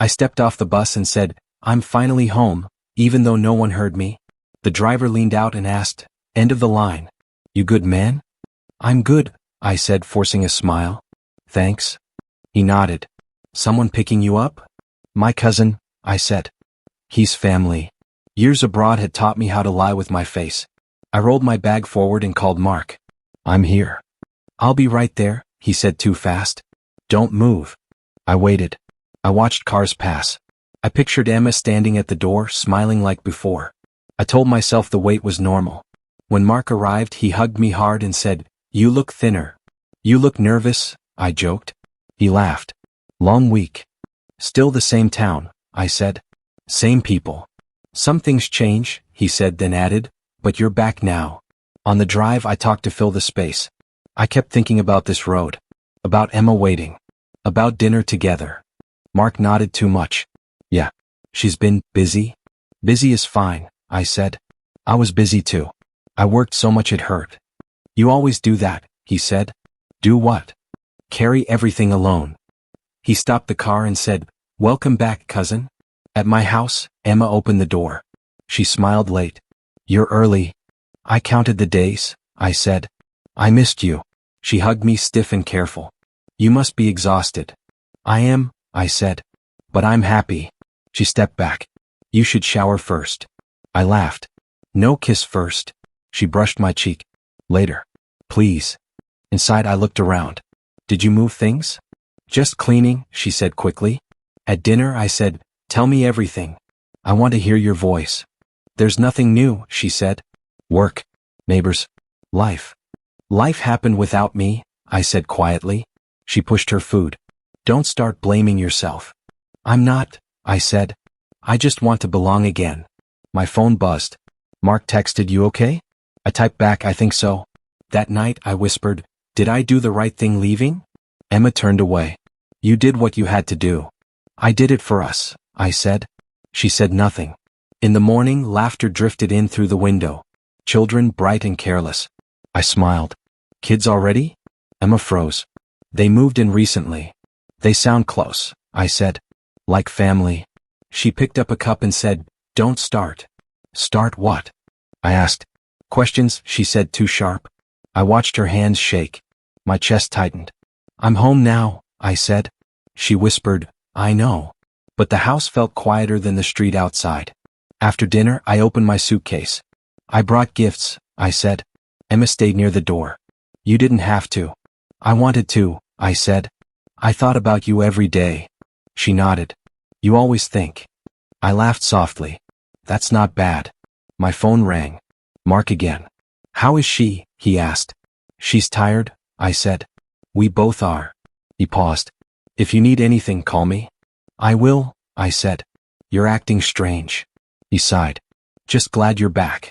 I stepped off the bus and said, "I'm finally home," even though no one heard me. The driver leaned out and asked, "End of the line. You good, man?" "I'm good," I said, forcing a smile. "Thanks." He nodded. "Someone picking you up?" "My cousin," I said. "He's family." Years abroad had taught me how to lie with my face. I rolled my bag forward and called Mark. "I'm here." "I'll be right there," he said too fast. "Don't move." I waited. I watched cars pass. I pictured Emma standing at the door, smiling like before. I told myself the wait was normal. When Mark arrived, he hugged me hard and said, "You look thinner." "You look nervous," I joked. He laughed. "Long week." "Still the same town," I said. "Same people." "Some things change," he said, then added, "but you're back now." On the drive, I talked to fill the space. I kept thinking about this road. About Emma waiting. About dinner together. Mark nodded too much. "Yeah. She's been busy?" "Busy is fine," I said. I was busy too. I worked so much it hurt. "You always do that," he said. "Do what?" "Carry everything alone." He stopped the car and said, "Welcome back, cousin." At my house, Emma opened the door. She smiled late. "You're early." "I counted the days," I said. "I missed you." She hugged me, stiff and careful. "You must be exhausted." "I am," I said. "But I'm happy." She stepped back. "You should shower first." I laughed. "No kiss first." She brushed my cheek. "Later. Please." Inside, I looked around. "Did you move things?" "Just cleaning," she said quickly. At dinner, I said, "Tell me everything. I want to hear your voice." "There's nothing new," she said. "Work. Neighbors. Life." "Life happened without me," I said quietly. She pushed her food. "Don't start blaming yourself." "I'm not," I said. "I just want to belong again." My phone buzzed. "Mark texted, you okay?" I typed back, "I think so." That night, I whispered, "Did I do the right thing leaving?" Emma turned away. "You did what you had to do." "I did it for us," I said. She said nothing. In the morning, laughter drifted in through the window. Children, bright and careless. I smiled. "Kids already?" Emma froze. "They moved in recently." "They sound close," I said. "Like family." She picked up a cup and said, "Don't start." "Start what?" I asked. "Questions," she said, too sharp. I watched her hands shake. My chest tightened. "I'm home now," I said. She whispered, "I know." But the house felt quieter than the street outside. After dinner, I opened my suitcase. "I brought gifts," I said. Emma stayed near the door. "You didn't have to." "I wanted to," I said. "I thought about you every day." She nodded. "You always think." I laughed softly. "That's not bad." My phone rang. Mark again. "How is she?" he asked. "She's tired," I said. "We both are." He paused. "If you need anything, call me." "I will," I said. "You're acting strange." He sighed. "Just glad you're back."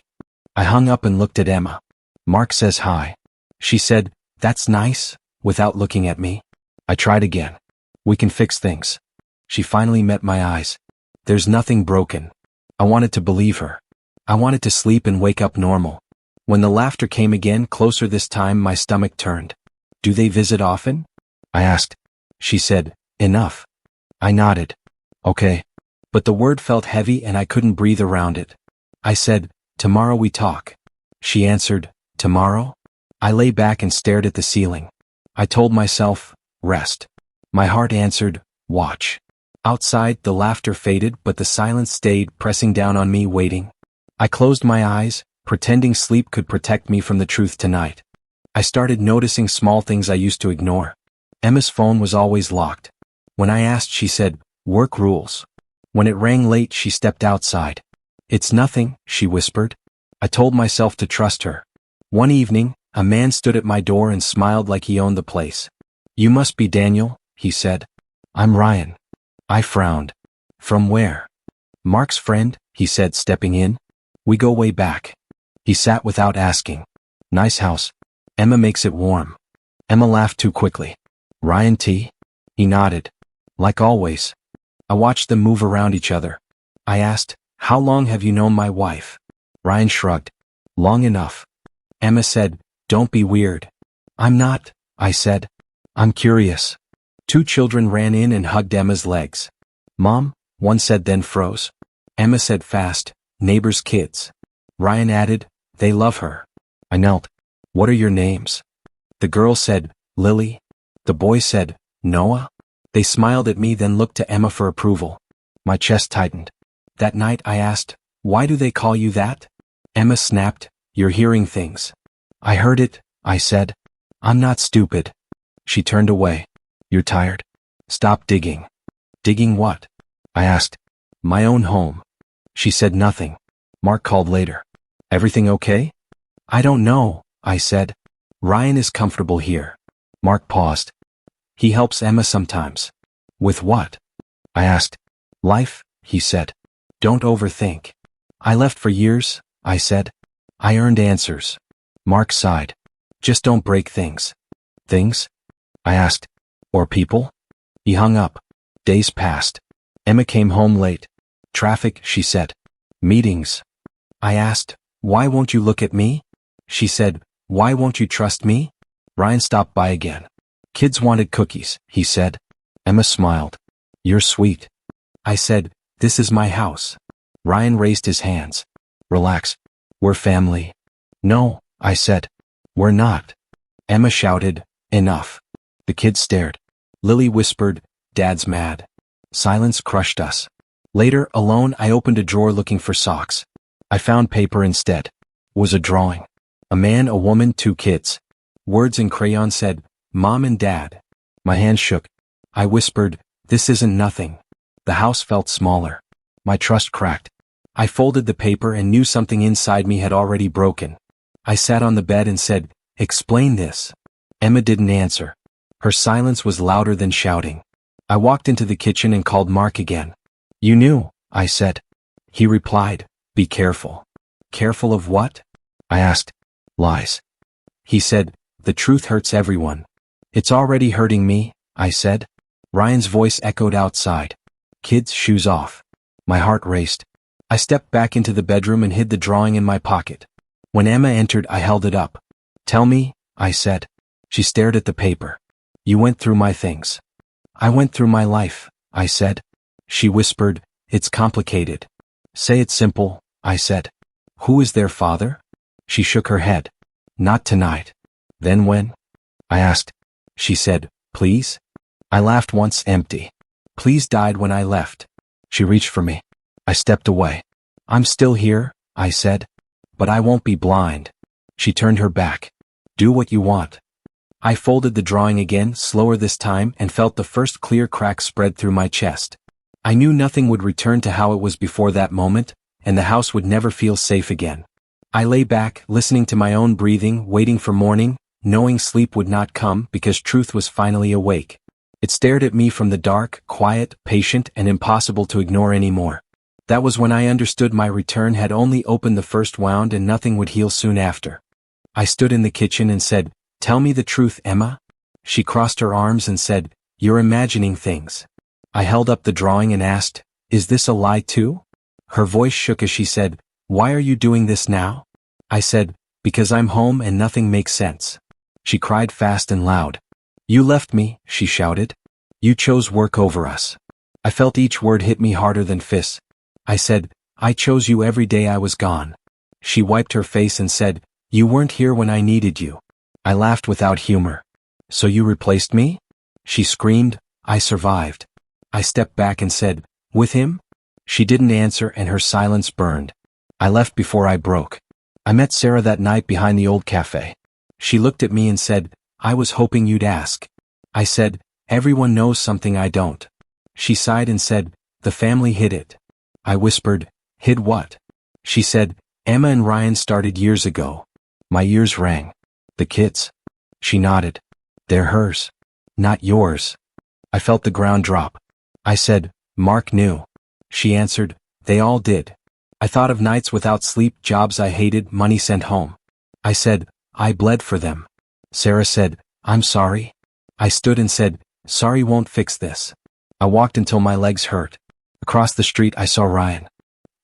I hung up and looked at Emma. "Mark says hi." She said, "That's nice," without looking at me. I tried again. "We can fix things." She finally met my eyes. "There's nothing broken." I wanted to believe her. I wanted to sleep and wake up normal. When the laughter came again, closer this time, my stomach turned. "Do they visit often?" I asked. She said, "Enough." I nodded. "Okay." But the word felt heavy and I couldn't breathe around it. I said, "Tomorrow we talk." She answered, "Tomorrow?" I lay back and stared at the ceiling. I told myself, "Rest." My heart answered, "Watch." Outside, the laughter faded, but the silence stayed, pressing down on me, waiting. I closed my eyes, pretending sleep could protect me from the truth tonight. I started noticing small things I used to ignore. Emma's phone was always locked. When I asked, she said, "Work rules." When it rang late, she stepped outside. "It's nothing," she whispered. I told myself to trust her. One evening, a man stood at my door and smiled like he owned the place. "You must be Daniel," he said. "I'm Ryan." I frowned. "From where?" "Mark's friend," he said, stepping in. "We go way back." He sat without asking. "Nice house. Emma makes it warm." Emma laughed too quickly. "Ryan T?" He nodded. "Like always." I watched them move around each other. I asked, "How long have you known my wife?" Ryan shrugged. "Long enough." Emma said, "Don't be weird." "I'm not," I said. "I'm curious." Two children ran in and hugged Emma's legs. Mom, one said, then froze. Emma said fast, neighbor's kids. Ryan added, they love her. I knelt. What are your names? The girl said, Lily. The boy said, Noah. They smiled at me, then looked to Emma for approval. My chest tightened. That night I asked, why do they call you that? Emma snapped, you're hearing things. I heard it, I said. I'm not stupid. She turned away. You're tired? Stop digging. Digging what? I asked. My own home. She said nothing. Mark called later. Everything okay? I don't know, I said. Ryan is comfortable here. Mark paused. He helps Emma sometimes. With what? I asked. Life, he said. Don't overthink. I left for years, I said. I earned answers. Mark sighed. Just don't break things. Things? I asked. Or people? He hung up. Days passed. Emma came home late. Traffic, she said. Meetings. I asked, why won't you look at me? She said, why won't you trust me? Ryan stopped by again. Kids wanted cookies, he said. Emma smiled. You're sweet. I said, this is my house. Ryan raised his hands. Relax. We're family. No, I said. We're not. Emma shouted, enough. The kids stared. Lily whispered, Dad's mad. Silence crushed us. Later, alone, I opened a drawer looking for socks. I found paper instead. It was a drawing. A man, a woman, 2 kids. Words in crayon said, Mom and Dad. My hand shook. I whispered, this isn't nothing. The house felt smaller. My trust cracked. I folded the paper and knew something inside me had already broken. I sat on the bed and said, explain this. Emma didn't answer. Her silence was louder than shouting. I walked into the kitchen and called Mark again. You knew, I said. He replied, be careful. Careful of what? I asked. Lies. He said, the truth hurts everyone. It's already hurting me, I said. Ryan's voice echoed outside. Kids, shoes off. My heart raced. I stepped back into the bedroom and hid the drawing in my pocket. When Emma entered, I held it up. Tell me, I said. She stared at the paper. You went through my things. I went through my life, I said. She whispered, it's complicated. Say it simple, I said. Who is their father? She shook her head. Not tonight. Then when? I asked. She said, please? I laughed once, empty. Please died when I left. She reached for me. I stepped away. I'm still here, I said. But I won't be blind. She turned her back. Do what you want. I folded the drawing again, slower this time, and felt the first clear crack spread through my chest. I knew nothing would return to how it was before that moment, and the house would never feel safe again. I lay back, listening to my own breathing, waiting for morning, knowing sleep would not come because truth was finally awake. It stared at me from the dark, quiet, patient, and impossible to ignore anymore. That was when I understood my return had only opened the first wound and nothing would heal soon after. I stood in the kitchen and said, tell me the truth, Emma. She crossed her arms and said, you're imagining things. I held up the drawing and asked, is this a lie too? Her voice shook as she said, why are you doing this now? I said, because I'm home and nothing makes sense. She cried fast and loud. You left me, she shouted. You chose work over us. I felt each word hit me harder than fists. I said, I chose you every day I was gone. She wiped her face and said, you weren't here when I needed you. I laughed without humor. So you replaced me? She screamed, I survived. I stepped back and said, with him? She didn't answer and her silence burned. I left before I broke. I met Sarah that night behind the old cafe. She looked at me and said, I was hoping you'd ask. I said, everyone knows something I don't. She sighed and said, the family hid it. I whispered, hid what? She said, Emma and Ryan started years ago. My ears rang. The kids. She nodded. They're hers. Not yours. I felt the ground drop. I said, Mark knew. She answered, they all did. I thought of nights without sleep, jobs I hated, money sent home. I said, I bled for them. Sarah said, I'm sorry. I stood and said, sorry won't fix this. I walked until my legs hurt. Across the street I saw Ryan.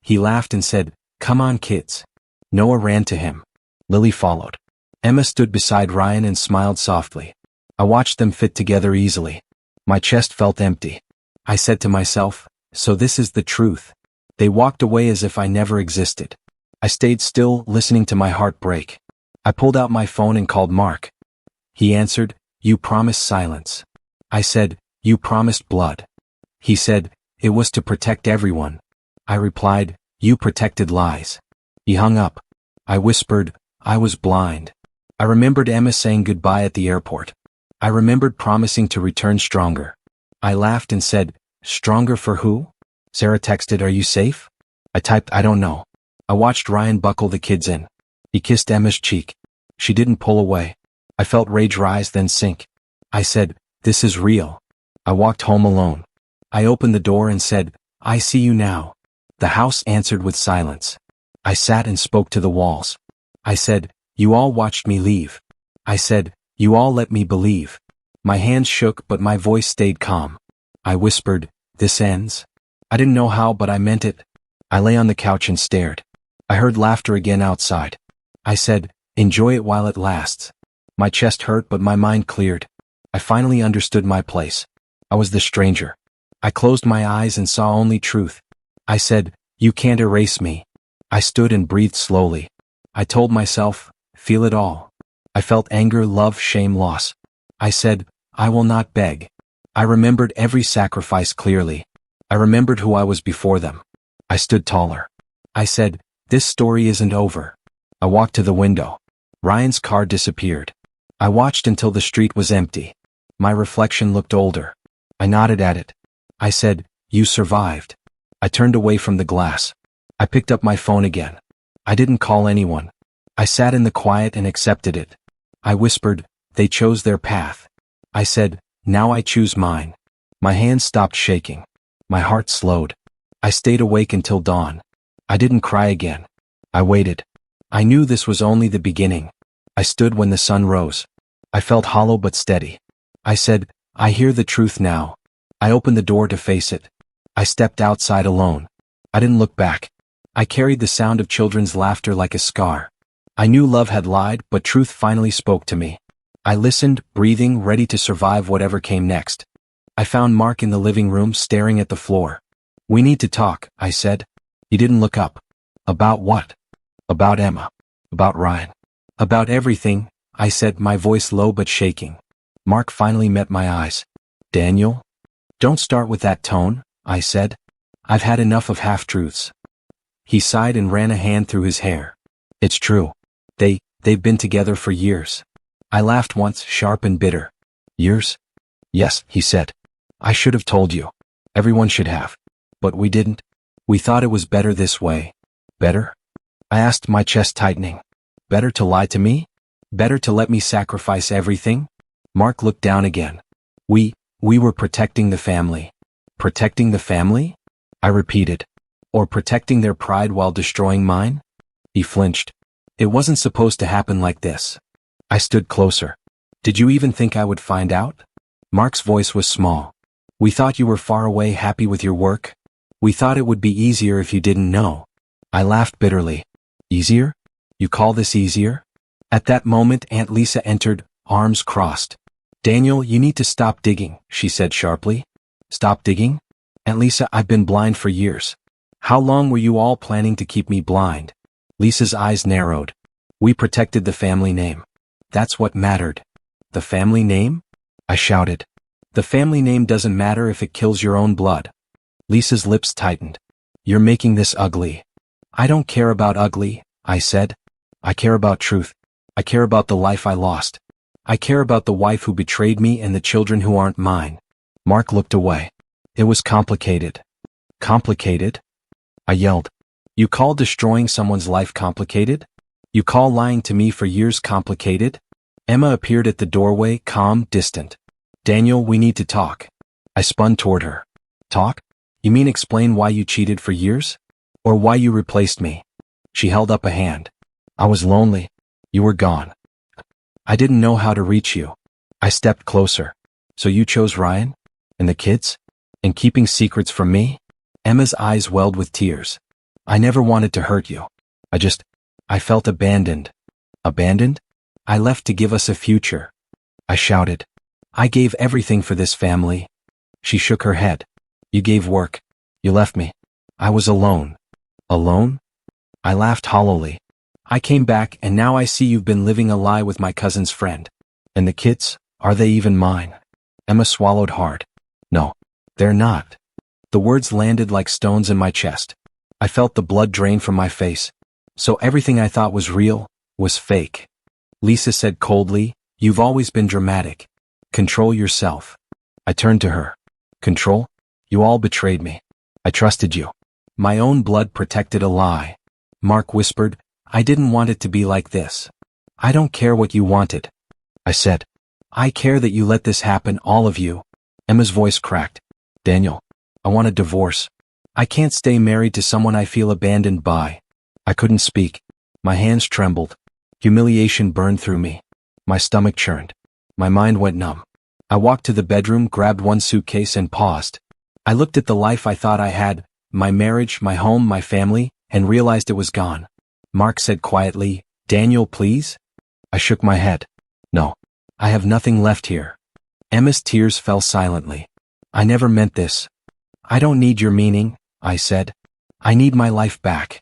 He laughed and said, come on kids. Noah ran to him. Lily followed. Emma stood beside Ryan and smiled softly. I watched them fit together easily. My chest felt empty. I said to myself, So this is the truth. They walked away as if I never existed. I stayed still, listening to my heart break. I pulled out my phone and called Mark. He answered, "You promised silence." I said, "You promised blood." He said, "It was to protect everyone." I replied, "You protected lies." He hung up. I whispered, "I was blind." I remembered Emma saying goodbye at the airport. I remembered promising to return stronger. I laughed and said, "Stronger for who?" Sarah texted, "Are you safe?" I typed, "I don't know." I watched Ryan buckle the kids in. He kissed Emma's cheek. She didn't pull away. I felt rage rise then sink. I said, "This is real." I walked home alone. I opened the door and said, "I see you now." The house answered with silence. I sat and spoke to the walls. I said, "You all watched me leave." I said, "You all let me believe." My hands shook but my voice stayed calm. I whispered, "This ends." I didn't know how but I meant it. I lay on the couch and stared. I heard laughter again outside. I said, "Enjoy it while it lasts." My chest hurt but my mind cleared. I finally understood my place. I was the stranger. I closed my eyes and saw only truth. I said, "You can't erase me." I stood and breathed slowly. I told myself, "Feel it all." I felt anger, love, shame, loss. I said, "I will not beg." I remembered every sacrifice clearly. I remembered who I was before them. I stood taller. I said, "This story isn't over." I walked to the window. Ryan's car disappeared. I watched until the street was empty. My reflection looked older. I nodded at it. I said, "You survived." I turned away from the glass. I picked up my phone again. I didn't call anyone. I sat in the quiet and accepted it. I whispered, "They chose their path." I said, "Now I choose mine." My hands stopped shaking. My heart slowed. I stayed awake until dawn. I didn't cry again. I waited. I knew this was only the beginning. I stood when the sun rose. I felt hollow but steady. I said, "I hear the truth now." I opened the door to face it. I stepped outside alone. I didn't look back. I carried the sound of children's laughter like a scar. I knew love had lied, but truth finally spoke to me. I listened, breathing, ready to survive whatever came next. I found Mark in the living room staring at the floor. "We need to talk," I said. He didn't look up. "About what?" "About Emma. About Ryan. About everything," I said, my voice low but shaking. Mark finally met my eyes. "Daniel?" "Don't start with that tone," I said. "I've had enough of half-truths." He sighed and ran a hand through his hair. "It's true. They've been together for years." I laughed once, sharp and bitter. "Years?" "Yes," he said. "I should have told you. Everyone should have. But we didn't. We thought it was better this way." "Better?" I asked, my chest tightening. "Better to lie to me? Better to let me sacrifice everything?" Mark looked down again. We were protecting the family." "Protecting the family?" I repeated. "Or protecting their pride while destroying mine?" He flinched. "It wasn't supposed to happen like this." I stood closer. "Did you even think I would find out?" Mark's voice was small. "We thought you were far away, happy with your work. We thought it would be easier if you didn't know." I laughed bitterly. "Easier? You call this easier?" At that moment Aunt Lisa entered, arms crossed. "Daniel, you need to stop digging," she said sharply. "Stop digging? Aunt Lisa, I've been blind for years. How long were you all planning to keep me blind?" Lisa's eyes narrowed. "We protected the family name. That's what mattered." "The family name?" I shouted. "The family name doesn't matter if it kills your own blood." Lisa's lips tightened. "You're making this ugly." "I don't care about ugly," I said. "I care about truth. I care about the life I lost. I care about the wife who betrayed me and the children who aren't mine." Mark looked away. "It was complicated." "Complicated?" I yelled. "You call destroying someone's life complicated? You call lying to me for years complicated?" Emma appeared at the doorway, calm, distant. "Daniel, we need to talk." I spun toward her. "Talk? You mean explain why you cheated for years? Or why you replaced me?" She held up a hand. "I was lonely. You were gone. I didn't know how to reach you." I stepped closer. "So you chose Ryan? And the kids? And keeping secrets from me?" Emma's eyes welled with tears. "I never wanted to hurt you. I felt abandoned." "Abandoned?" "I left to give us a future." I shouted. "I gave everything for this family." She shook her head. "You gave work. You left me. I was alone. Alone? I laughed hollowly. I came back and now I see you've been living a lie with my cousin's friend. And the kids, are they even mine? Emma swallowed hard. No, they're not. The words landed like stones in my chest. I felt the blood drain from my face. So everything I thought was real, was fake. Lisa said coldly, you've always been dramatic. Control yourself. I turned to her. Control? You all betrayed me. I trusted you. My own blood protected a lie. Mark whispered, I didn't want it to be like this. I don't care what you wanted. I said, I care that you let this happen, all of you. Emma's voice cracked. Daniel, I want a divorce. I can't stay married to someone I feel abandoned by. I couldn't speak. My hands trembled. Humiliation burned through me. My stomach churned. My mind went numb. I walked to the bedroom, grabbed one suitcase and paused. I looked at the life I thought I had, my marriage, my home, my family, and realized it was gone. Mark said quietly, Daniel, please? I shook my head. No. I have nothing left here. Emma's tears fell silently. I never meant this. I don't need your meaning, I said. I need my life back.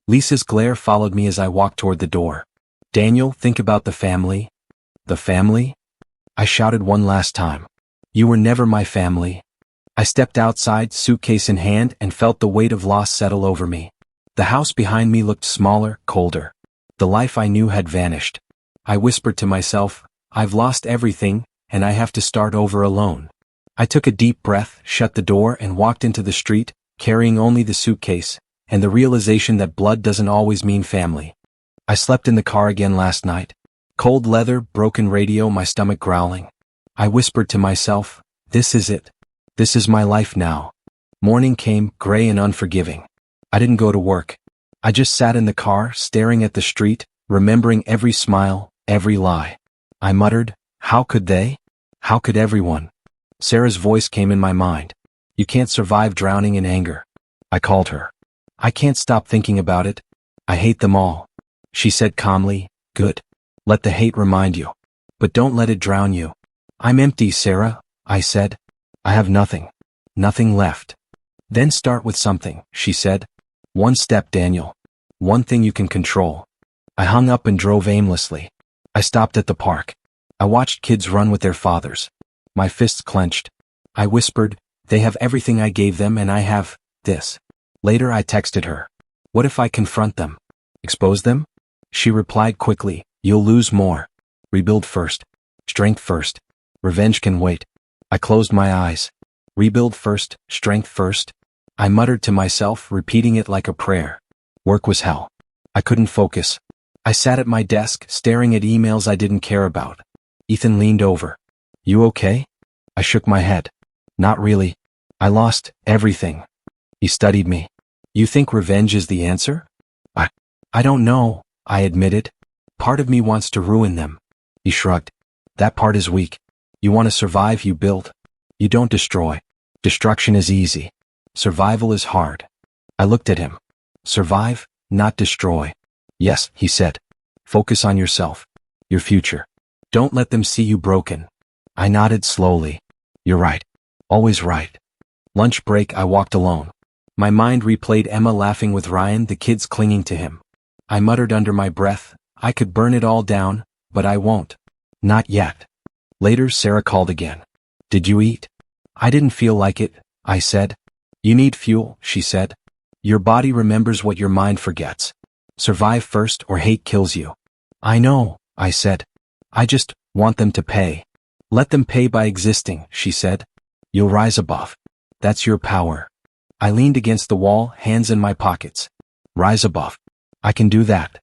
Lisa's glare followed me as I walked toward the door. Daniel, think about the family. The family? I shouted one last time. You were never my family. I stepped outside, suitcase in hand, and felt the weight of loss settle over me. The house behind me looked smaller, colder. The life I knew had vanished. I whispered to myself, I've lost everything, and I have to start over alone. I took a deep breath, shut the door, and walked into the street, carrying only the suitcase, and the realization that blood doesn't always mean family. I slept in the car again last night. Cold leather, broken radio, my stomach growling. I whispered to myself, this is it. This is my life now. Morning came, gray and unforgiving. I didn't go to work. I just sat in the car, staring at the street, remembering every smile, every lie. I muttered, how could they? How could everyone? Sarah's voice came in my mind. You can't survive drowning in anger. I called her. I can't stop thinking about it. I hate them all. She said calmly, good. Let the hate remind you. But don't let it drown you. I'm empty, Sarah, I said. I have nothing. Nothing left. Then start with something, she said. One step, Daniel. One thing you can control. I hung up and drove aimlessly. I stopped at the park. I watched kids run with their fathers. My fists clenched. I whispered, they have everything I gave them and I have this. Later I texted her. What if I confront them? Expose them? She replied quickly, you'll lose more. Rebuild first. Strength first. Revenge can wait. I closed my eyes. Rebuild first, strength first. I muttered to myself, repeating it like a prayer. Work was hell. I couldn't focus. I sat at my desk, staring at emails I didn't care about. Ethan leaned over. You okay? I shook my head. Not really. I lost everything. He studied me. You think revenge is the answer? I don't know, I admitted. Part of me wants to ruin them. He shrugged. That part is weak. You want to survive, you build. You don't destroy. Destruction is easy. Survival is hard. I looked at him. Survive, not destroy. Yes, he said. Focus on yourself. Your future. Don't let them see you broken. I nodded slowly. You're right. Always right. Lunch break, I walked alone. My mind replayed Emma laughing with Ryan, the kids clinging to him. I muttered under my breath, I could burn it all down, but I won't. Not yet. Later, Sarah called again. Did you eat? I didn't feel like it, I said. You need fuel, she said. Your body remembers what your mind forgets. Survive first or hate kills you. I know, I said. I just want them to pay. Let them pay by existing, she said. You'll rise above. That's your power. I leaned against the wall, hands in my pockets. Rise above. I can do that.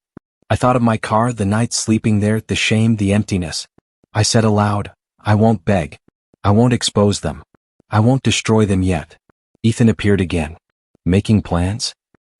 I thought of my car, the nights sleeping there, the shame, the emptiness. I said aloud, I won't beg. I won't expose them. I won't destroy them yet. Ethan appeared again. Making plans?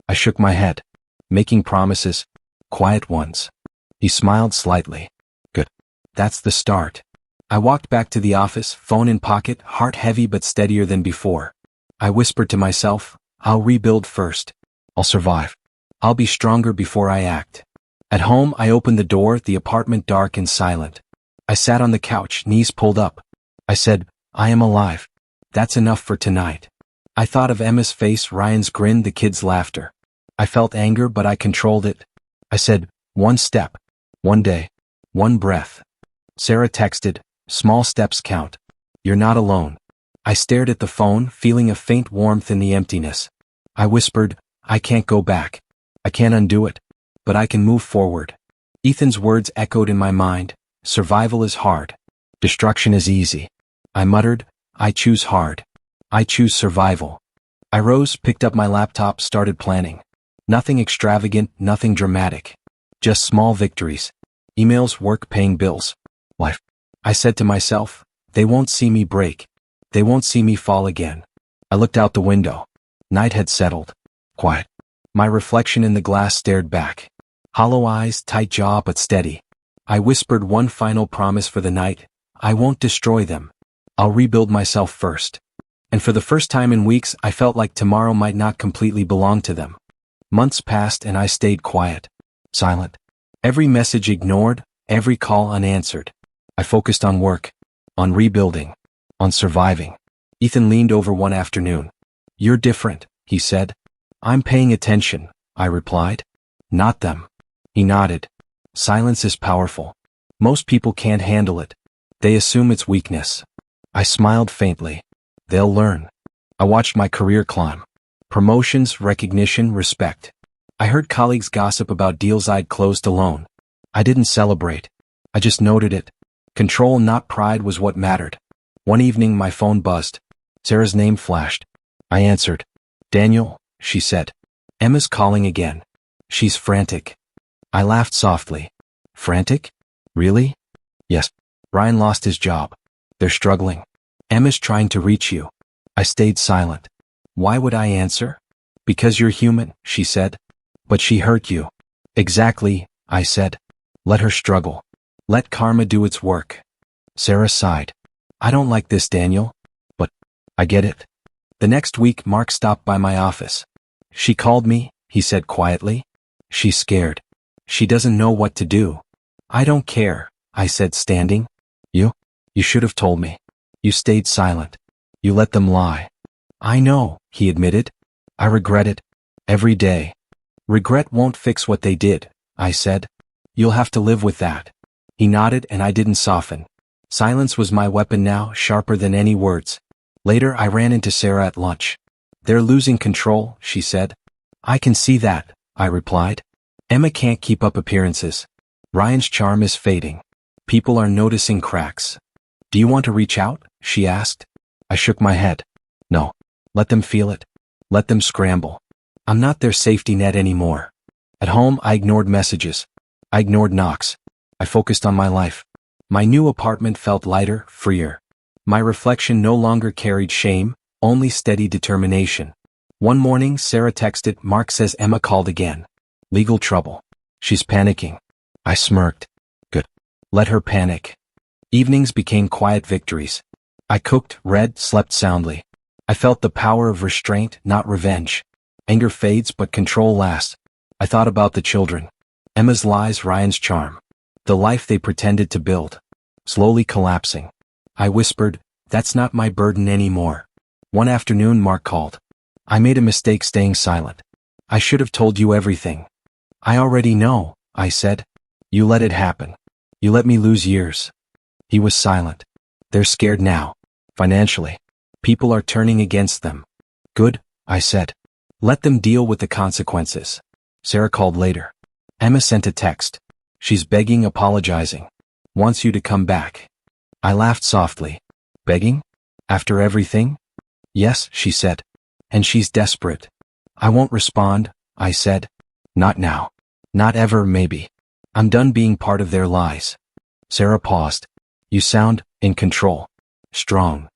I shook my head. Making promises. Quiet ones. He smiled slightly. Good. That's the start. I walked back to the office, phone in pocket, heart heavy but steadier than before. I whispered to myself, I'll rebuild first. I'll survive. I'll be stronger before I act. At home, I opened the door, the apartment dark and silent. I sat on the couch, knees pulled up. I said, I am alive. That's enough for tonight. I thought of Emma's face, Ryan's grin, the kids' laughter. I felt anger, but I controlled it. I said, one step, one day, one breath. Sarah texted, small steps count. You're not alone. I stared at the phone, feeling a faint warmth in the emptiness. I whispered, I can't go back. I can't undo it. But I can move forward. Ethan's words echoed in my mind. Survival is hard. Destruction is easy. I muttered, I choose hard. I choose survival. I rose, picked up my laptop, started planning. Nothing extravagant, nothing dramatic. Just small victories. Emails, work, paying bills. Life. I said to myself, they won't see me break. They won't see me fall again. I looked out the window. Night had settled. Quiet. My reflection in the glass stared back. Hollow eyes, tight jaw, but steady. I whispered one final promise for the night. I won't destroy them. I'll rebuild myself first. And for the first time in weeks, I felt like tomorrow might not completely belong to them. Months passed and I stayed quiet. Silent. Every message ignored, every call unanswered. I focused on work. On rebuilding. On surviving. Ethan leaned over one afternoon. You're different, he said. I'm paying attention, I replied. Not them. He nodded. Silence is powerful. Most people can't handle it. They assume it's weakness. I smiled faintly. They'll learn. I watched my career climb. Promotions, recognition, respect. I heard colleagues gossip about deals I'd closed alone. I didn't celebrate. I just noted it. Control, not pride, was what mattered. One evening my phone buzzed. Sarah's name flashed. I answered. Daniel, she said. Emma's calling again. She's frantic. I laughed softly. Frantic? Really? Yes. Ryan lost his job. They're struggling. Emma's trying to reach you. I stayed silent. Why would I answer? Because you're human, she said. But she hurt you. Exactly, I said. Let her struggle. Let karma do its work. Sarah sighed. I don't like this, Daniel. But I get it. The next week, Mark stopped by my office. She called me, he said quietly. She's scared. She doesn't know what to do. I don't care, I said, standing. You should have told me. You stayed silent. You let them lie. I know, he admitted. I regret it. Every day. Regret won't fix what they did, I said. You'll have to live with that. He nodded and I didn't soften. Silence was my weapon now, sharper than any words. Later I ran into Sarah at lunch. They're losing control, she said. I can see that, I replied. Emma can't keep up appearances. Ryan's charm is fading. People are noticing cracks. Do you want to reach out? She asked. I shook my head. No. Let them feel it. Let them scramble. I'm not their safety net anymore. At home, I ignored messages. I ignored knocks. I focused on my life. My new apartment felt lighter, freer. My reflection no longer carried shame, only steady determination. One morning, Sarah texted, Mark says Emma called again. Legal trouble. She's panicking. I smirked. Good. Let her panic. Evenings became quiet victories. I cooked, read, slept soundly. I felt the power of restraint, not revenge. Anger fades, but control lasts. I thought about the children. Emma's lies, Ryan's charm. The life they pretended to build. Slowly collapsing. I whispered, that's not my burden anymore. One afternoon, Mark called. I made a mistake staying silent. I should have told you everything. I already know, I said. You let it happen. You let me lose years. He was silent. They're scared now. Financially. People are turning against them. Good, I said. Let them deal with the consequences. Sarah called later. Emma sent a text. She's begging, apologizing. Wants you to come back. I laughed softly. Begging? After everything? Yes, she said. And she's desperate. I won't respond, I said. Not now. Not ever, maybe. I'm done being part of their lies. Sarah paused. You sound in control. Strong.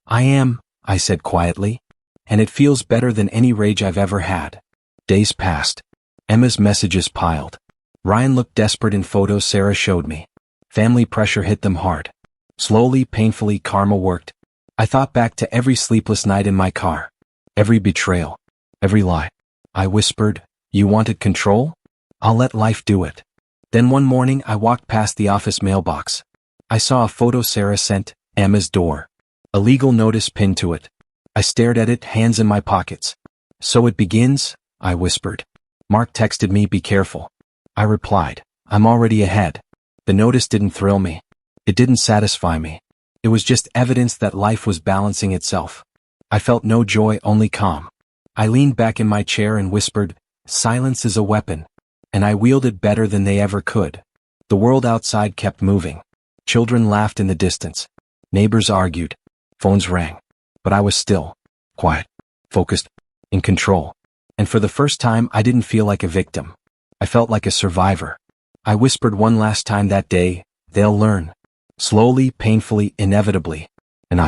I am, I said quietly. And it feels better than any rage I've ever had. Days passed. Emma's messages piled. Ryan looked desperate in photos Sarah showed me. Family pressure hit them hard. Slowly, painfully, karma worked. I thought back to every sleepless night in my car. Every betrayal. Every lie. I whispered, you wanted control? I'll let life do it. Then one morning I walked past the office mailbox. I saw a photo Sarah sent, Emma's door. A legal notice pinned to it. I stared at it, hands in my pockets. So it begins, I whispered. Mark texted me, be careful. I replied, I'm already ahead. The notice didn't thrill me. It didn't satisfy me. It was just evidence that life was balancing itself. I felt no joy, only calm. I leaned back in my chair and whispered, silence is a weapon. And I wielded it better than they ever could. The world outside kept moving. Children laughed in the distance. Neighbors argued. Phones rang. But I was still, quiet, focused, in control. And for the first time, I didn't feel like a victim. I felt like a survivor. I whispered one last time that day, they'll learn. Slowly, painfully, inevitably. And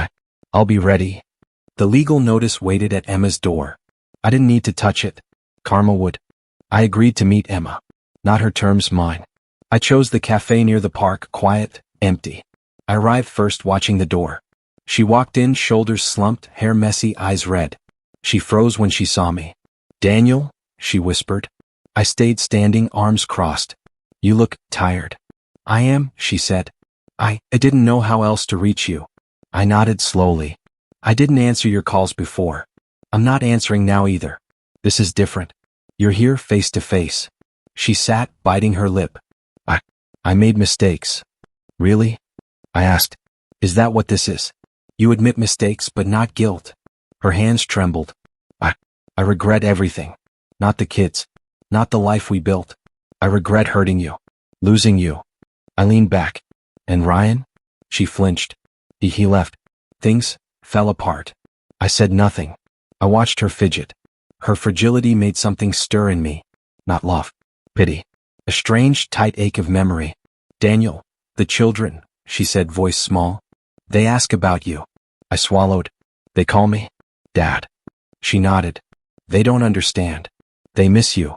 I'll be ready. The legal notice waited at Emma's door. I didn't need to touch it. Karma would. I agreed to meet Emma. Not her terms, mine. I chose the cafe near the park, quiet, empty. I arrived first, watching the door. She walked in, shoulders slumped, hair messy, eyes red. She froze when she saw me. Daniel, she whispered. I stayed standing, arms crossed. You look tired. I am, she said. I didn't know how else to reach you. I nodded slowly. I didn't answer your calls before. I'm not answering now either. This is different. You're here face to face. She sat, biting her lip. I made mistakes. Really? I asked. Is that what this is? You admit mistakes but not guilt. Her hands trembled. I regret everything. Not the kids. Not the life we built. I regret hurting you. Losing you. I leaned back. And Ryan? She flinched. He left. Things fell apart. I said nothing. I watched her fidget. Her fragility made something stir in me. Not love. Pity. A strange, tight ache of memory. Daniel, the children, she said, voice small. They ask about you. I swallowed. They call me Dad. She nodded. They don't understand. They miss you.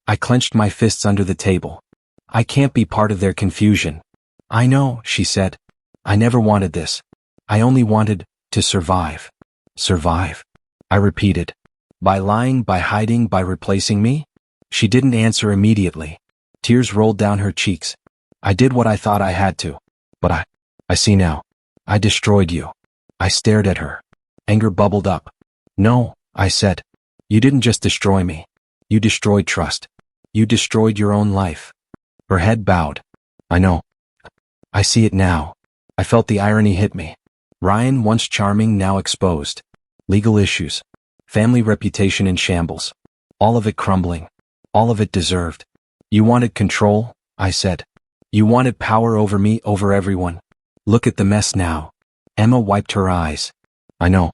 I clenched my fists under the table. I can't be part of their confusion. I know, she said. I never wanted this. I only wanted to survive. Survive. I repeated. By lying, by hiding, by replacing me? She didn't answer immediately. Tears rolled down her cheeks. I did what I thought I had to. But I see now. I destroyed you. I stared at her. Anger bubbled up. No, I said. You didn't just destroy me. You destroyed trust. You destroyed your own life. Her head bowed. I know. I see it now. I felt the irony hit me. Ryan, once charming, now exposed. Legal issues. Family reputation in shambles. All of it crumbling. All of it deserved. You wanted control, I said. You wanted power over me, over everyone. Look at the mess now. Emma wiped her eyes. I know.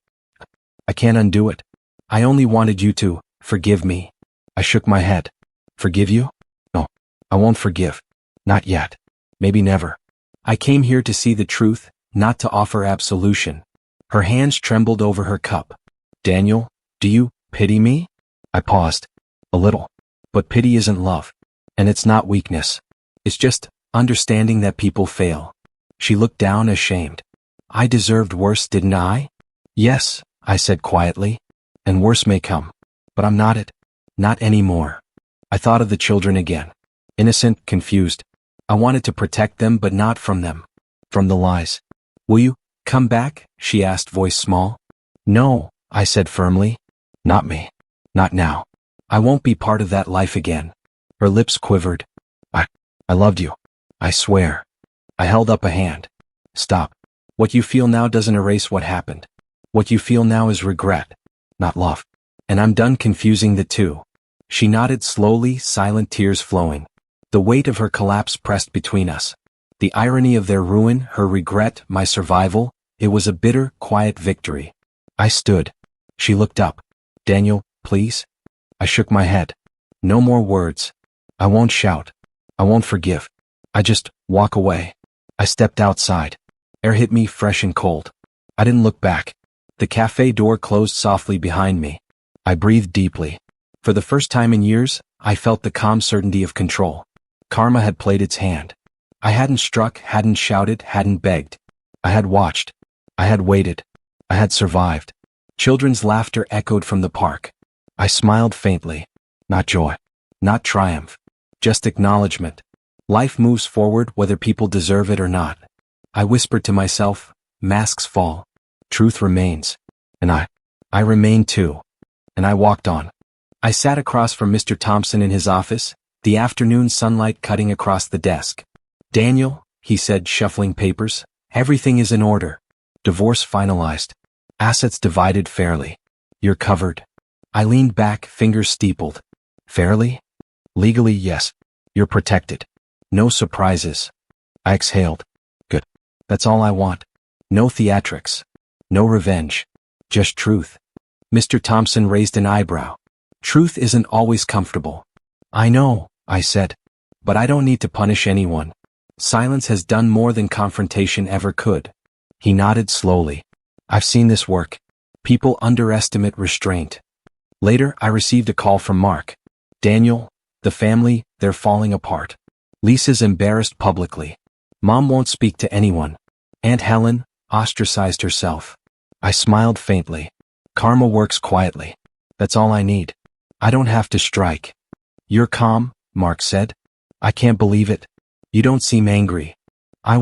I can't undo it. I only wanted you to forgive me. I shook my head. Forgive you? No, I won't forgive. Not yet. Maybe never. I came here to see the truth, not to offer absolution. Her hands trembled over her cup. Daniel, do you pity me? I paused. A little. But pity isn't love. And it's not weakness. It's just understanding that people fail. She looked down, ashamed. I deserved worse, didn't I? Yes, I said quietly. And worse may come. But I'm not it. Not anymore. I thought of the children again. Innocent, confused. I wanted to protect them, but not from them. From the lies. Will you come back? She asked, voice small. No, I said firmly. Not me. Not now. I won't be part of that life again. Her lips quivered. I loved you. I swear. I held up a hand. Stop. What you feel now doesn't erase what happened. What you feel now is regret, not love. And I'm done confusing the two. She nodded slowly, silent, tears flowing. The weight of her collapse pressed between us. The irony of their ruin, her regret, my survival, it was a bitter, quiet victory. I stood. She looked up. Daniel, please? I shook my head. No more words. I won't shout. I won't forgive. I just walk away. I stepped outside. Air hit me fresh and cold. I didn't look back. The cafe door closed softly behind me. I breathed deeply. For the first time in years, I felt the calm certainty of control. Karma had played its hand. I hadn't struck, hadn't shouted, hadn't begged. I had watched. I had waited. I had survived. Children's laughter echoed from the park. I smiled faintly. Not joy. Not triumph. Just acknowledgement. Life moves forward whether people deserve it or not. I whispered to myself, masks fall. Truth remains. And I I remained too. And I walked on. I sat across from Mr. Thompson in his office, the afternoon sunlight cutting across the desk. Daniel, he said, shuffling papers, everything is in order. Divorce finalized. Assets divided fairly. You're covered. I leaned back, fingers steepled. Fairly? Legally, yes. You're protected. No surprises. I exhaled. Good. That's all I want. No theatrics. No revenge. Just truth. Mr. Thompson raised an eyebrow. Truth isn't always comfortable. I know, I said. But I don't need to punish anyone. Silence has done more than confrontation ever could. He nodded slowly. I've seen this work. People underestimate restraint. Later, I received a call from Mark. Daniel, the family, they're falling apart. Lisa's embarrassed publicly. Mom won't speak to anyone. Aunt Helen ostracized herself. I smiled faintly. Karma works quietly. That's all I need. I don't have to strike. You're calm, Mark said. I can't believe it. You don't seem angry. I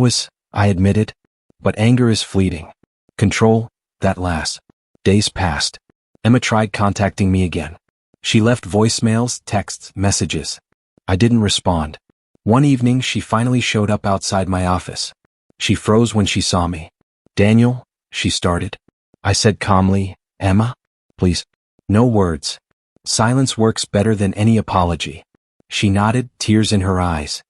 admitted. But anger is fleeting. Control, that lasts. Days passed. Emma tried contacting me again. She left voicemails, texts, messages. I didn't respond. One evening she finally showed up outside my office. She froze when she saw me. Daniel, she started. I said calmly, Emma, please. No words. Silence works better than any apology. She nodded, tears in her eyes.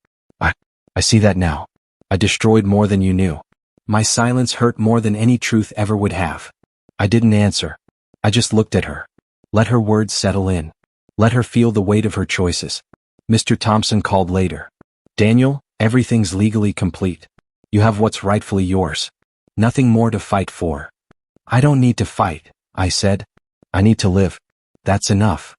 I see that now. I destroyed more than you knew. My silence hurt more than any truth ever would have. I didn't answer. I just looked at her. Let her words settle in. Let her feel the weight of her choices. Mr. Thompson called later. Daniel, everything's legally complete. You have what's rightfully yours. Nothing more to fight for. I don't need to fight, I said. I need to live. That's enough.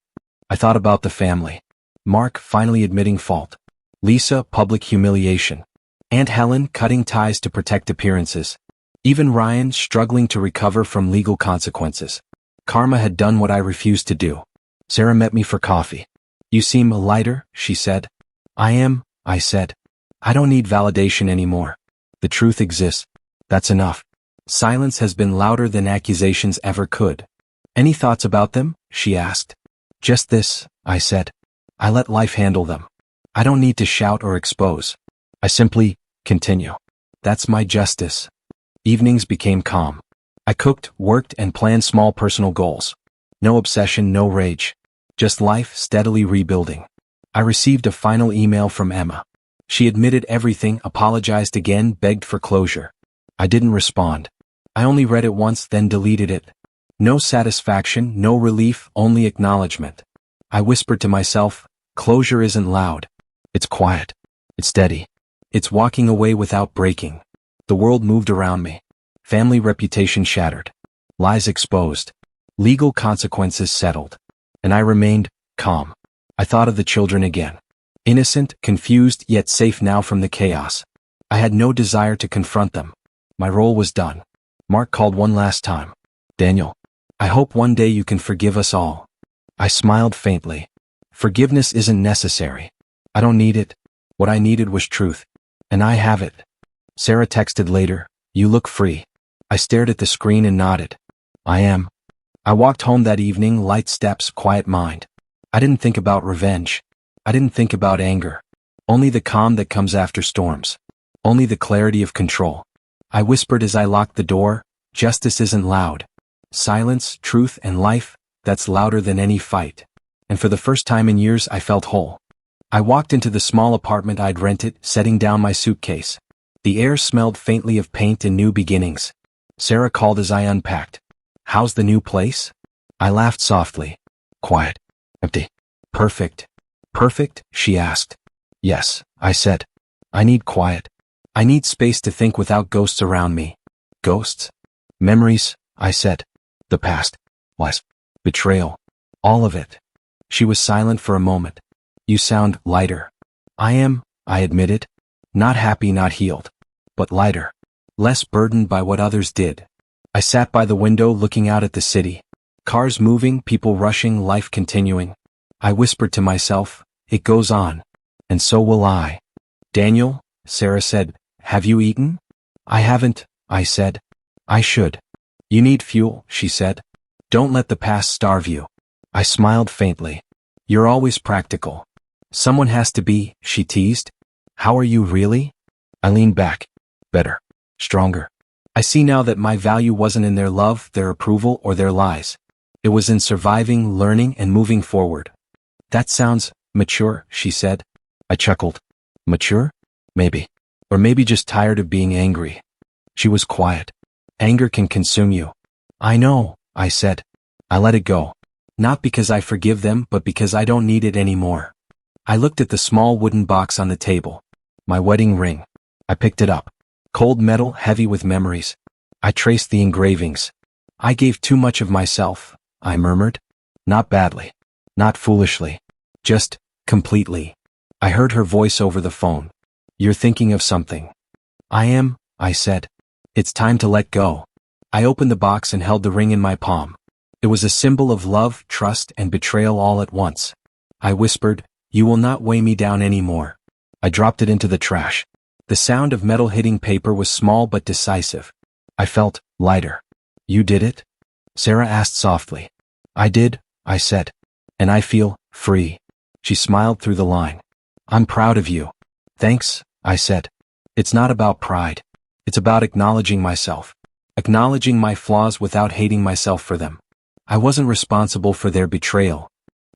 I thought about the family. Mark finally admitting fault. Lisa, public humiliation. Aunt Helen cutting ties to protect appearances. Even Ryan struggling to recover from legal consequences. Karma had done what I refused to do. Sarah met me for coffee. You seem lighter, she said. I am, I said. I don't need validation anymore. The truth exists. That's enough. Silence has been louder than accusations ever could. Any thoughts about them? She asked. Just this, I said. I let life handle them. I don't need to shout or expose. I simply continue. That's my justice. Evenings became calm. I cooked, worked, and planned small personal goals. No obsession, no rage. Just life steadily rebuilding. I received a final email from Emma. She admitted everything, apologized again, begged for closure. I didn't respond. I only read it once, then deleted it. No satisfaction, no relief, only acknowledgement. I whispered to myself, closure isn't loud. It's quiet. It's steady. It's walking away without breaking. The world moved around me. Family reputation shattered. Lies exposed. Legal consequences settled. And I remained calm. I thought of the children again. Innocent, confused, yet safe now from the chaos. I had no desire to confront them. My role was done. Mark called one last time. Daniel, I hope one day you can forgive us all. I smiled faintly. Forgiveness isn't necessary. I don't need it. What I needed was truth. And I have it. Sarah texted later, you look free. I stared at the screen and nodded. I am. I walked home that evening, light steps, quiet mind. I didn't think about revenge. I didn't think about anger. Only the calm that comes after storms. Only the clarity of control. I whispered as I locked the door, justice isn't loud. Silence, truth, and life, that's louder than any fight. And for the first time in years I felt whole. I walked into the small apartment I'd rented, setting down my suitcase. The air smelled faintly of paint and new beginnings. Sarah called as I unpacked. How's the new place? I laughed softly. Quiet. Empty. Perfect. Perfect? She asked. Yes, I said. I need quiet. I need space to think without ghosts around me. Ghosts? Memories, I said. The past. Lies. Betrayal. All of it. She was silent for a moment. You sound lighter. I am, I admitted. Not happy, not healed. But lighter. Less burdened by what others did. I sat by the window looking out at the city. Cars moving, people rushing, life continuing. I whispered to myself, it goes on. And so will I. Daniel, Sarah said, have you eaten? I haven't, I said. I should. You need fuel, she said. Don't let the past starve you. I smiled faintly. You're always practical. Someone has to be, she teased. How are you really? I leaned back. Better. Stronger. I see now that my value wasn't in their love, their approval, or their lies. It was in surviving, learning, and moving forward. That sounds mature, she said. I chuckled. Mature? Maybe. Or maybe just tired of being angry. She was quiet. Anger can consume you. I know, I said. I let it go. Not because I forgive them, but because I don't need it anymore. I looked at the small wooden box on the table. My wedding ring. I picked it up. Cold metal, heavy with memories. I traced the engravings. I gave too much of myself, I murmured. Not badly. Not foolishly. Just completely. I heard her voice over the phone. You're thinking of something. I am, I said. It's time to let go. I opened the box and held the ring in my palm. It was a symbol of love, trust, and betrayal all at once. I whispered, you will not weigh me down anymore. I dropped it into the trash. The sound of metal hitting paper was small but decisive. I felt lighter. You did it? Sarah asked softly. I did, I said. And I feel free. She smiled through the line. I'm proud of you. Thanks, I said. It's not about pride. It's about acknowledging myself. Acknowledging my flaws without hating myself for them. I wasn't responsible for their betrayal.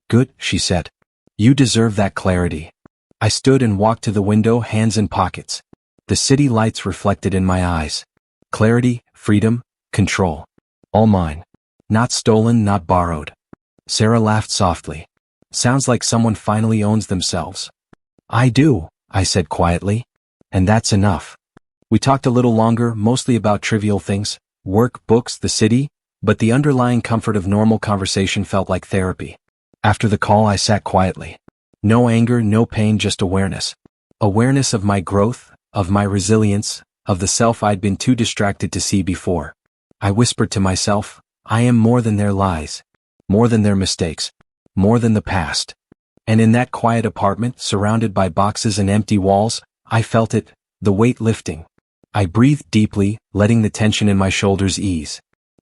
Good, she said. You deserve that clarity. I stood and walked to the window, hands in pockets. The city lights reflected in my eyes. Clarity, freedom, control. All mine. Not stolen, not borrowed. Sarah laughed softly. Sounds like someone finally owns themselves. I do, I said quietly. And that's enough. We talked a little longer, mostly about trivial things, work, books, the city, but the underlying comfort of normal conversation felt like therapy. After the call, I sat quietly. No anger, no pain, just awareness. Awareness of my growth, of my resilience, of the self I'd been too distracted to see before. I whispered to myself, I am more than their lies, more than their mistakes, more than the past. And in that quiet apartment, surrounded by boxes and empty walls, I felt it, the weight lifting. I breathed deeply, letting the tension in my shoulders ease.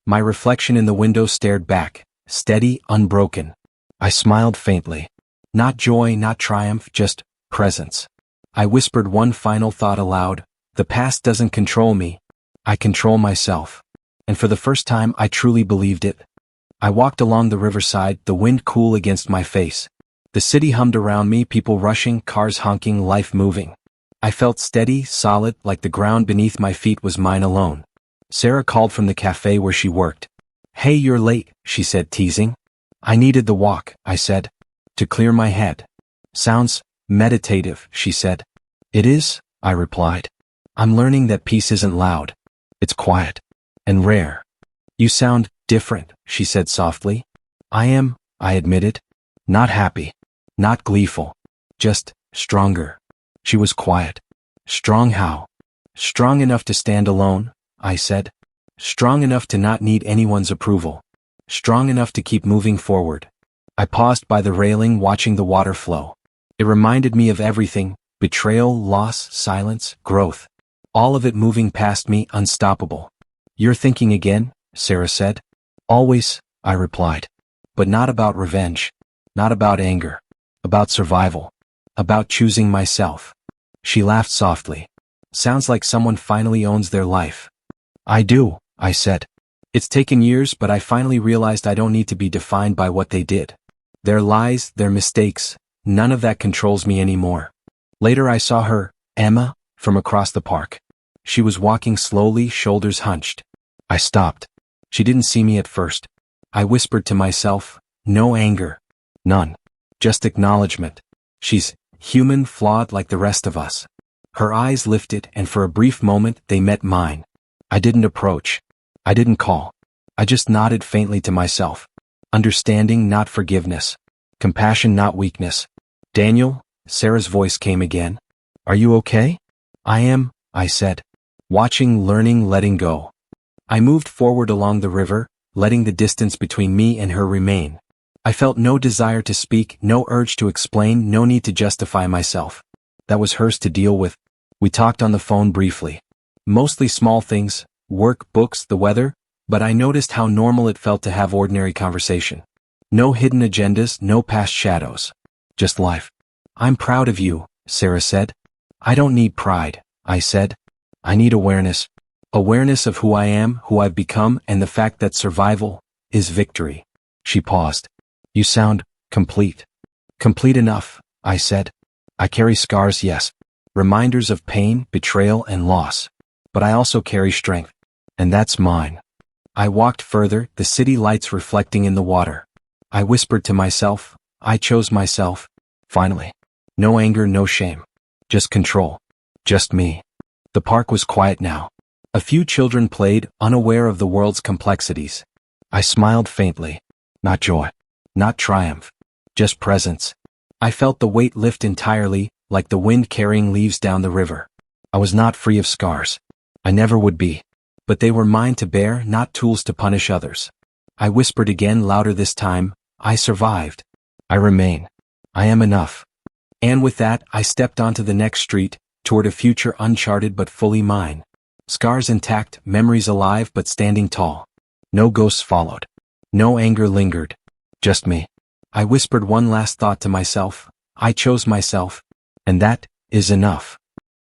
My reflection in the window stared back, steady, unbroken. I smiled faintly. Not joy, not triumph, just presence. I whispered one final thought aloud. The past doesn't control me. I control myself. And for the first time, I truly believed it. I walked along the riverside, the wind cool against my face. The city hummed around me, people rushing, cars honking, life moving. I felt steady, solid, like the ground beneath my feet was mine alone. Sarah called from the cafe where she worked. Hey, you're late, she said, teasing. I needed the walk, I said. To clear my head. Sounds meditative, she said. It is, I replied. I'm learning that peace isn't loud. It's quiet. And rare. You sound different, she said softly. I am, I admitted. Not happy. Not gleeful. Just stronger. She was quiet. Strong how? Strong enough to stand alone, I said. Strong enough to not need anyone's approval. Strong enough to keep moving forward. I paused by the railing, watching the water flow. It reminded me of everything, betrayal, loss, silence, growth. All of it moving past me, unstoppable. You're thinking again, Sarah said. Always, I replied. But not about revenge. Not about anger. About survival. About choosing myself. She laughed softly. Sounds like someone finally owns their life. I do, I said. It's taken years, but I finally realized I don't need to be defined by what they did. Their lies, their mistakes, none of that controls me anymore. Later I saw her, Emma, from across the park. She was walking slowly, shoulders hunched. I stopped. She didn't see me at first. I whispered to myself, no anger. None. Just acknowledgement. She's human, flawed like the rest of us. Her eyes lifted, and for a brief moment they met mine. I didn't approach. I didn't call. I just nodded faintly to myself. Understanding, not forgiveness. Compassion, not weakness. Daniel, Sarah's voice came again. Are you okay? I am, I said. Watching, learning, letting go. I moved forward along the river, letting the distance between me and her remain. I felt no desire to speak, no urge to explain, no need to justify myself. That was hers to deal with. We talked on the phone briefly. Mostly small things, work, books, the weather, But I noticed how normal it felt to have ordinary conversation. No hidden agendas, no past shadows. Just life. I'm proud of you, Sarah said. I don't need pride, I said. I need awareness. Awareness of who I am, who I've become, and the fact that survival is victory. She paused. You sound complete. Complete enough, I said. I carry scars, yes. Reminders of pain, betrayal, and loss. But I also carry strength. And that's mine. I walked further, the city lights reflecting in the water. I whispered to myself, I chose myself. Finally. No anger, no shame. Just control. Just me. The park was quiet now. A few children played, unaware of the world's complexities. I smiled faintly. Not joy. Not triumph. Just presence. I felt the weight lift entirely, like the wind carrying leaves down the river. I was not free of scars. I never would be. But they were mine to bear, not tools to punish others. I whispered again, louder this time, I survived. I remain. I am enough. And with that, I stepped onto the next street, toward a future uncharted but fully mine. Scars intact, memories alive but standing tall. No ghosts followed. No anger lingered. Just me. I whispered one last thought to myself. I chose myself. And that is enough.